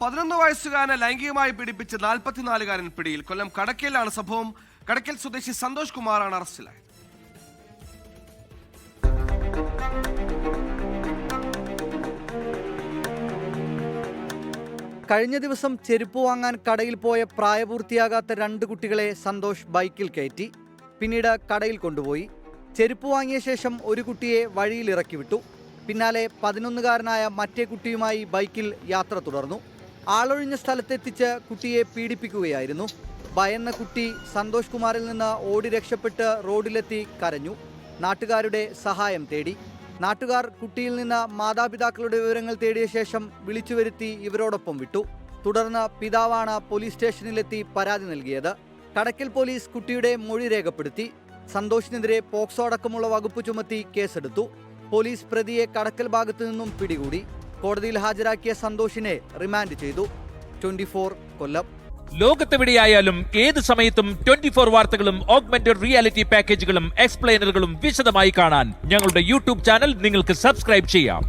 11 വയസ്സുകാരനെ ലൈംഗികമായി പീഡിപ്പിച്ച് 44-കാരൻ പിടിയിൽ. കൊല്ലം കടക്കലിലാണ് സംഭവം. കടക്കൽ സ്വദേശി സന്തോഷ് കുമാറാണ് അറസ്റ്റിലായത്. കഴിഞ്ഞ ദിവസം ചെരുപ്പ് വാങ്ങാൻ കടയിൽ പോയ പ്രായപൂർത്തിയാകാത്ത 2 കുട്ടികളെ സന്തോഷ് ബൈക്കിൽ കയറ്റി. പിന്നീട് കടയിൽ കൊണ്ടുപോയി. ചെരുപ്പ് വാങ്ങിയ ശേഷം ഒരു കുട്ടിയെ വഴിയിൽ ഇറക്കി വിട്ടു. പിന്നാലെ 11-കാരനായ മറ്റേ കുട്ടിയുമായി ബൈക്കിൽ യാത്ര തുടർന്നു. ആളൊഴിഞ്ഞ സ്ഥലത്തെത്തിച്ച് കുട്ടിയെ പീഡിപ്പിക്കുകയായിരുന്നു. ഭയന്ന കുട്ടി സന്തോഷ് കുമാറിൽ നിന്ന് ഓടി രക്ഷപ്പെട്ട് റോഡിലെത്തി കരഞ്ഞു. നാട്ടുകാരുടെ സഹായം തേടി. നാട്ടുകാർ കുട്ടിയിൽ നിന്ന് മാതാപിതാക്കളുടെ വിവരങ്ങൾ തേടിയ ശേഷം വിളിച്ചു വരുത്തി ഇവരോടൊപ്പം വിട്ടു. തുടർന്ന് പിതാവാണ് പോലീസ് സ്റ്റേഷനിലെത്തി പരാതി നൽകിയത്. കടക്കൽ പോലീസ് കുട്ടിയുടെ മൊഴി രേഖപ്പെടുത്തി. സന്തോഷിനെതിരെ പോക്സോ അടക്കമുള്ള വകുപ്പ് ചുമത്തി കേസെടുത്തു. പോലീസ് പ്രതിയെ കടക്കൽ ഭാഗത്തു നിന്നും പിടികൂടി. കോടതിയിൽ ഹാജരാക്കിയ സന്തോഷിനെ റിമാൻഡ് ചെയ്തു. 24 കൊല്ലം. ലോകത്തെവിടെയായാലും ഏത് സമയത്തും 24 വാർത്തകളും ഓഗ്മെന്റഡ് റിയാലിറ്റി പാക്കേജുകളും എക്സ്പ്ലെയിനറുകളും വിശദമായി കാണാൻ ഞങ്ങളുടെ യൂട്യൂബ് ചാനൽ നിങ്ങൾക്ക് സബ്സ്ക്രൈബ് ചെയ്യാം.